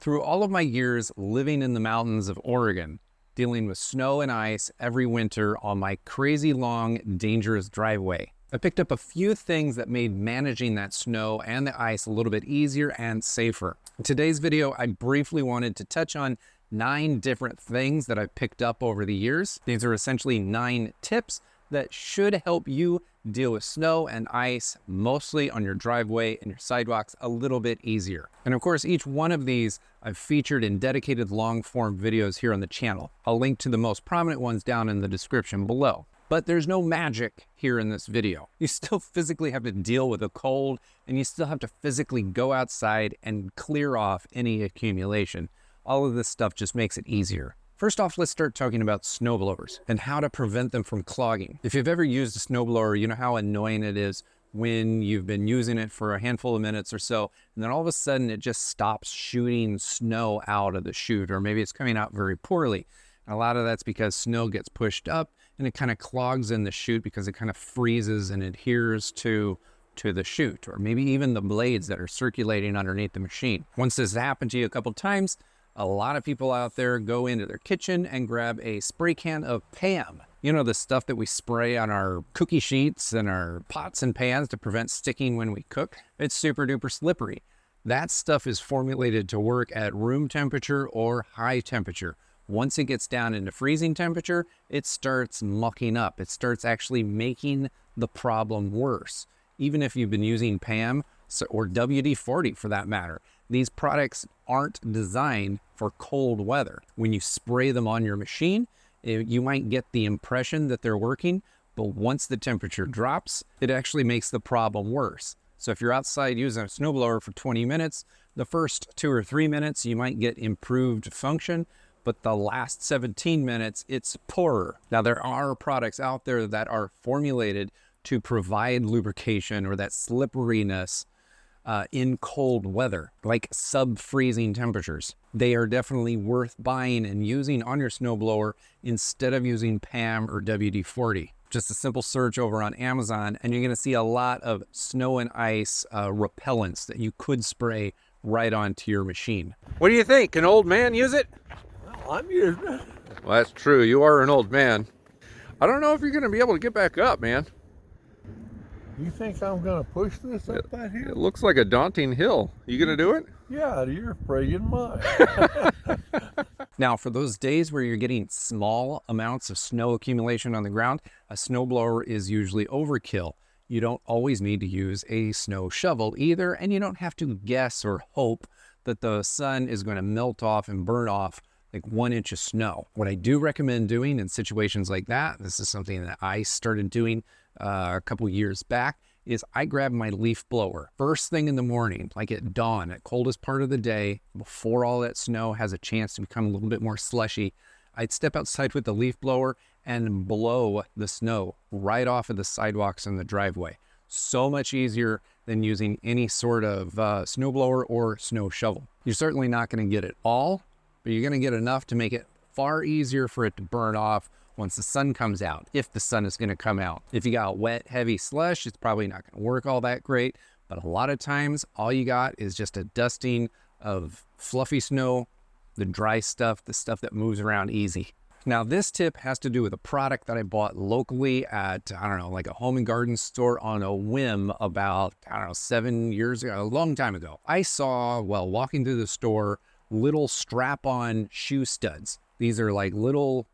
Through all of my years living in the mountains of Oregon, dealing with snow and ice every winter on my crazy long, dangerous driveway, I picked up a few things that made managing that snow and the ice a little bit easier and safer. In today's video, I briefly wanted to touch on 9 different things that I've picked up over the years. These are essentially 9 tips that should help you deal with snow and ice, mostly on your driveway and your sidewalks, a little bit easier. And of course, each one of these I've featured in dedicated long-form videos here on the channel. I'll link to the most prominent ones down in the description below. But there's no magic here in this video. You still physically have to deal with the cold, and you still have to physically go outside and clear off any accumulation. All of this stuff just makes it easier. First off, let's start talking about snowblowers and how to prevent them from clogging. If you've ever used a snowblower, you know how annoying it is when you've been using it for a handful of minutes or so, and then all of a sudden it just stops shooting snow out of the chute, or maybe it's coming out very poorly. And a lot of that's because snow gets pushed up and it kind of clogs in the chute because it kind of freezes and adheres to the chute, or maybe even the blades that are circulating underneath the machine. Once this has happened to you a couple times, a lot of people out there go into their kitchen and grab a spray can of PAM. You know, the stuff that we spray on our cookie sheets and our pots and pans to prevent sticking when we cook. It's super duper slippery. That stuff is formulated to work at room temperature or high temperature. Once it gets down into freezing temperature, it starts mucking up. It starts actually making the problem worse. Even if you've been using PAM or WD-40 for that matter, these products aren't designed for cold weather. When you spray them on your machine, you might get the impression that they're working, but once the temperature drops, it actually makes the problem worse. So if you're outside using a snowblower for 20 minutes, the first 2 or 3 minutes, you might get improved function, but the last 17 minutes, it's poorer. Now, there are products out there that are formulated to provide lubrication or that slipperiness in cold weather, like sub-freezing temperatures. They are definitely worth buying and using on your snowblower instead of using PAM or WD-40. Just a simple search over on Amazon, and you're gonna see a lot of snow and ice repellents that you could spray right onto your machine. What do you think? Can an old man use it? Well, I'm using it. Well, that's true. You are an old man. I don't know if you're gonna be able to get back up, man. You think I'm going to push this up that hill? It looks like a daunting hill. You gonna do it? Yeah, you're friggin' mine. Now, for those days where you're getting small amounts of snow accumulation on the ground, a snowblower is usually overkill. You don't always need to use a snow shovel either, and you don't have to guess or hope that the sun is going to melt off and burn off like 1 inch of snow. What I do recommend doing in situations like that, this is something that I started doing a couple years back, is I grab my leaf blower first thing in the morning, like at dawn, at coldest part of the day, before all that snow has a chance to become a little bit more slushy. I'd step outside with the leaf blower and blow the snow right off of the sidewalks and the driveway. So much easier than using any sort of snowblower or snow shovel. You're certainly not going to get it all, but you're going to get enough to make it far easier for it to burn off once the sun comes out, if the sun is going to come out. If you got wet, heavy slush, it's probably not going to work all that great, but a lot of times, all you got is just a dusting of fluffy snow, the dry stuff, the stuff that moves around easy. Now, this tip has to do with a product that I bought locally at, I don't know, like a home and garden store on a whim about, I don't know, 7 years ago, a long time ago. I saw, while walking through the store, little strap-on shoe studs. These are like little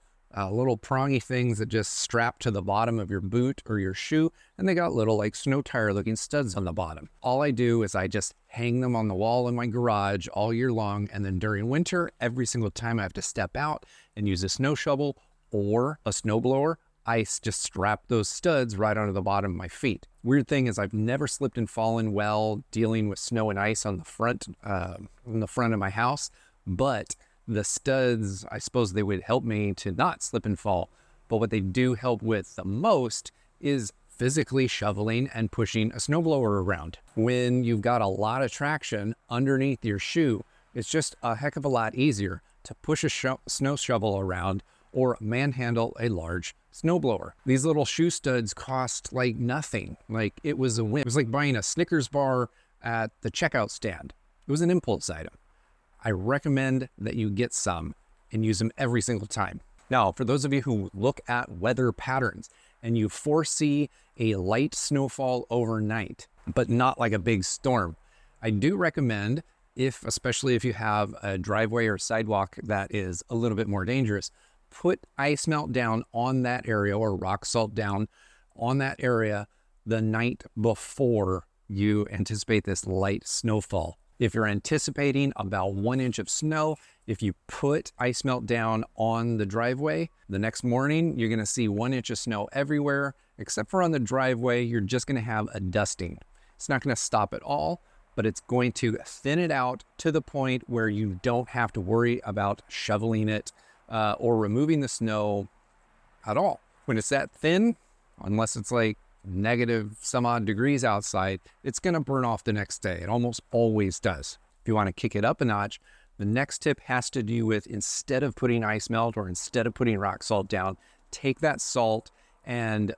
prongy things that just strap to the bottom of your boot or your shoe, and they got little like snow tire looking studs on the bottom. All I do is I just hang them on the wall in my garage all year long, and then during winter, every single time I have to step out and use a snow shovel or a snowblower, I just strap those studs right onto the bottom of my feet. Weird thing is I've never slipped and fallen while dealing with snow and ice on the front of my house, but the studs, I suppose they would help me to not slip and fall. But what they do help with the most is physically shoveling and pushing a snowblower around. When you've got a lot of traction underneath your shoe, it's just a heck of a lot easier to push a snow shovel around or manhandle a large snowblower. These little shoe studs cost like nothing. Like, it was a win. It was like buying a Snickers bar at the checkout stand. It was an impulse item. I recommend that you get some and use them every single time. Now, for those of you who look at weather patterns and you foresee a light snowfall overnight, but not like a big storm, I do recommend, especially if you have a driveway or sidewalk that is a little bit more dangerous, put ice melt down on that area or rock salt down on that area the night before you anticipate this light snowfall. If you're anticipating about 1 inch of snow, if you put ice melt down on the driveway, the next morning, you're gonna see 1 inch of snow everywhere, except for on the driveway, you're just gonna have a dusting. It's not gonna stop at all, but it's going to thin it out to the point where you don't have to worry about shoveling it or removing the snow at all. When it's that thin, unless it's like negative some odd degrees outside, it's gonna burn off the next day. It almost always does. If you wanna kick it up a notch, the next tip has to do with, instead of putting ice melt or instead of putting rock salt down, take that salt and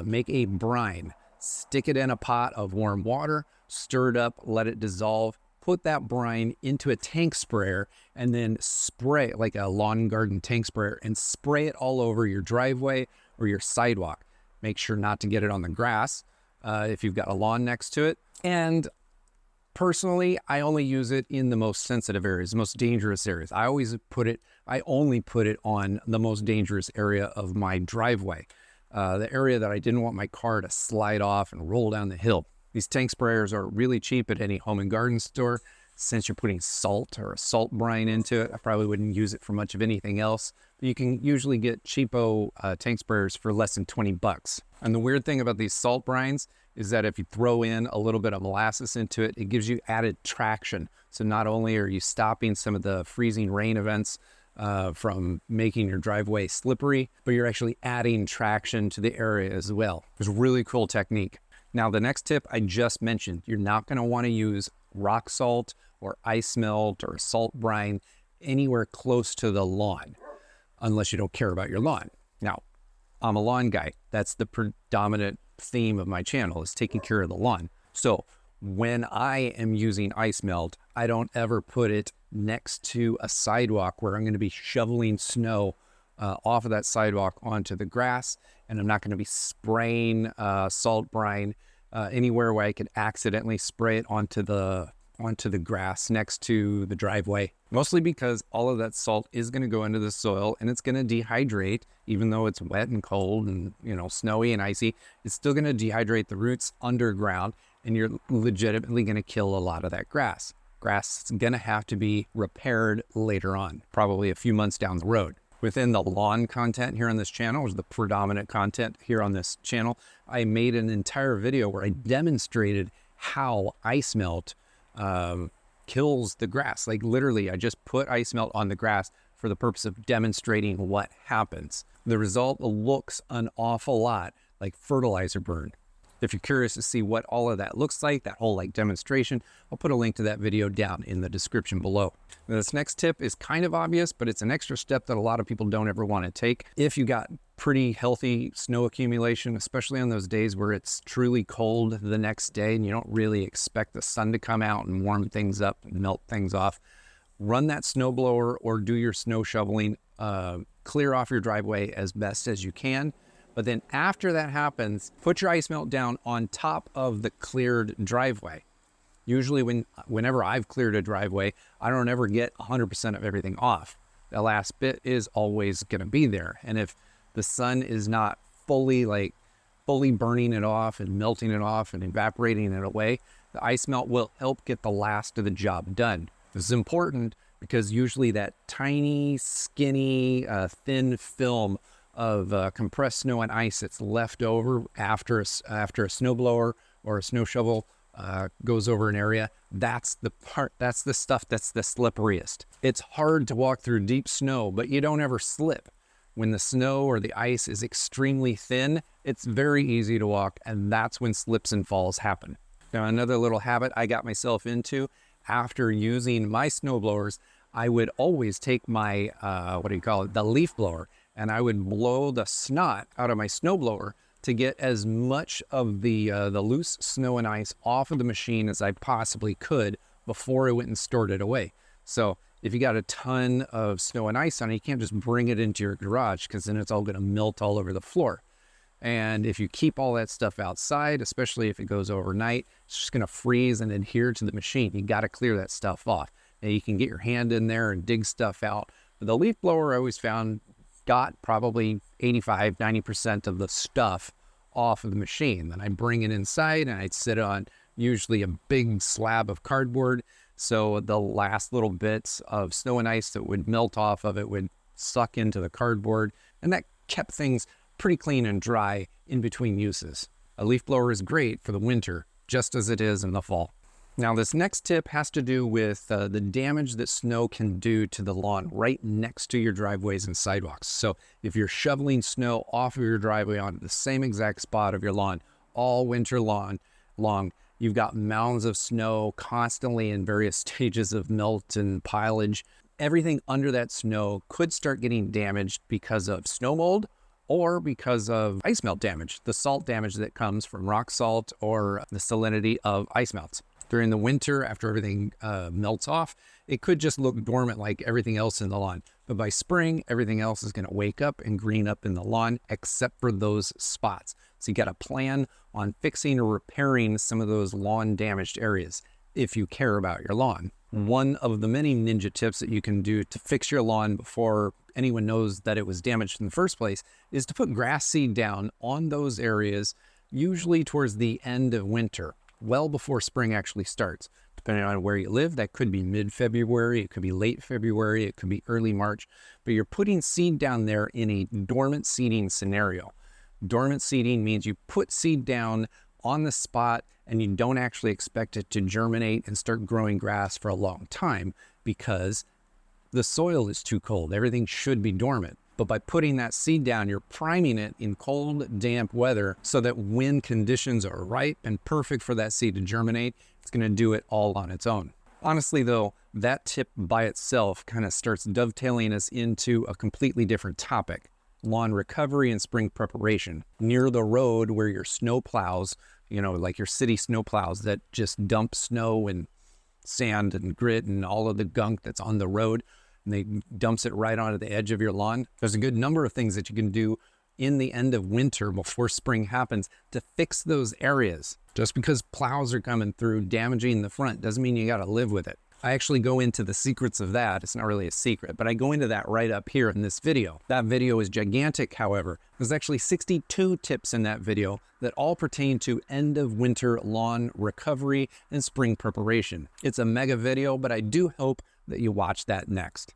make a brine. Stick it in a pot of warm water, stir it up, let it dissolve, put that brine into a tank sprayer, and then spray, like a lawn garden tank sprayer, and spray it all over your driveway or your sidewalk. Make sure not to get it on the grass if you've got a lawn next to it. And personally, I only use it in the most sensitive areas, the most dangerous areas. I only put it on the most dangerous area of my driveway, the area that I didn't want my car to slide off and roll down the hill. These tank sprayers are really cheap at any home and garden store. Since you're putting salt or a salt brine into it, I probably wouldn't use it for much of anything else. But you can usually get cheapo tank sprayers for less than 20 bucks. And the weird thing about these salt brines is that if you throw in a little bit of molasses into it, it gives you added traction. So not only are you stopping some of the freezing rain events from making your driveway slippery, but you're actually adding traction to the area as well. It's a really cool technique. Now, the next tip I just mentioned, you're not gonna wanna use rock salt or ice melt or salt brine anywhere close to the lawn, unless you don't care about your lawn. Now, I'm a lawn guy. That's the predominant theme of my channel, is taking care of the lawn. So when I am using ice melt, I don't ever put it next to a sidewalk where I'm gonna be shoveling snow off of that sidewalk onto the grass, and I'm not gonna be spraying salt brine anywhere where I could accidentally spray it onto the grass next to the driveway. Mostly because all of that salt is gonna go into the soil and it's gonna dehydrate, even though it's wet and cold and, you know, snowy and icy, it's still gonna dehydrate the roots underground, and you're legitimately gonna kill a lot of that grass. Grass is gonna have to be repaired later on, probably a few months down the road. Within the lawn content here on this channel, is the predominant content here on this channel, I made an entire video where I demonstrated how ice melt kills the grass. Like literally, I just put ice melt on the grass for the purpose of demonstrating what happens. The result looks an awful lot like fertilizer burn. If you're curious to see what all of that looks like, that whole like demonstration, I'll put a link to that video down in the description below. Now, this next tip is kind of obvious, but it's an extra step that a lot of people don't ever want to take. If you got pretty healthy snow accumulation, especially on those days where it's truly cold the next day and you don't really expect the sun to come out and warm things up and melt things off, run that snowblower or do your snow shoveling, clear off your driveway as best as you can. But then after that happens, put your ice melt down on top of the cleared driveway. Usually whenever I've cleared a driveway, I don't ever get 100% of everything off. The last bit is always gonna be there. And if the sun is not fully burning it off and melting it off and evaporating it away, the ice melt will help get the last of the job done. This is important because usually that tiny, skinny, thin film of compressed snow and ice that's left over after a snowblower or a snow shovel goes over an area, that's the stuff that's the slipperiest. It's hard to walk through deep snow, but you don't ever slip. When the snow or the ice is extremely thin, it's very easy to walk, and that's when slips and falls happen. Now, another little habit I got myself into after using my snowblowers, I would always take my, the leaf blower, and I would blow the snot out of my snowblower to get as much of the loose snow and ice off of the machine as I possibly could before I went and stored it away. So If you got a ton of snow and ice on it, you can't just bring it into your garage because then it's all going to melt all over the floor. And if you keep all that stuff outside, especially if it goes overnight, it's just going to freeze and adhere to the machine. You got to clear that stuff off. Now you can get your hand in there and dig stuff out. But the leaf blower I always found got probably 85, 90% of the stuff off of the machine. Then I bring it inside and I'd sit on usually a big slab of cardboard. So the last little bits of snow and ice that would melt off of it would suck into the cardboard. And that kept things pretty clean and dry in between uses. A leaf blower is great for the winter, just as it is in the fall. Now this next tip has to do with the damage that snow can do to the lawn right next to your driveways and sidewalks. So if you're shoveling snow off of your driveway onto the same exact spot of your lawn all winter long, you've got mounds of snow constantly in various stages of melt and pilage. Everything under that snow could start getting damaged because of snow mold or because of ice melt damage, the salt damage that comes from rock salt or the salinity of ice melts. During the winter, after everything melts off, it could just look dormant like everything else in the lawn. But by spring, everything else is going to wake up and green up in the lawn, except for those spots. So you got to plan on fixing or repairing some of those lawn damaged areas if you care about your lawn. One of the many ninja tips that you can do to fix your lawn before anyone knows that it was damaged in the first place is to put grass seed down on those areas, usually towards the end of winter, well before spring actually starts. Depending on where you live, that could be mid-February, it could be late February, it could be early March, but you're putting seed down there in a dormant seeding scenario. Dormant seeding means you put seed down on the spot and you don't actually expect it to germinate and start growing grass for a long time because the soil is too cold. Everything should be dormant. But by putting that seed down, you're priming it in cold, damp weather so that when conditions are ripe and perfect for that seed to germinate, it's going to do it all on its own. Honestly, though, that tip by itself kind of starts dovetailing us into a completely different topic: lawn recovery and spring preparation. Near the road where your snow plows, like your city snow plows that just dump snow and sand and grit and all of the gunk that's on the road, and they dumps it right onto the edge of your lawn. There's a good number of things that you can do in the end of winter before spring happens to fix those areas. Just because plows are coming through damaging the front doesn't mean you got to live with it. I actually go into the secrets of that. It's not really a secret, but I go into that right up here in this video. That video is gigantic, however. There's actually 62 tips in that video that all pertain to end of winter lawn recovery and spring preparation. It's a mega video, but I do hope that you watch that next.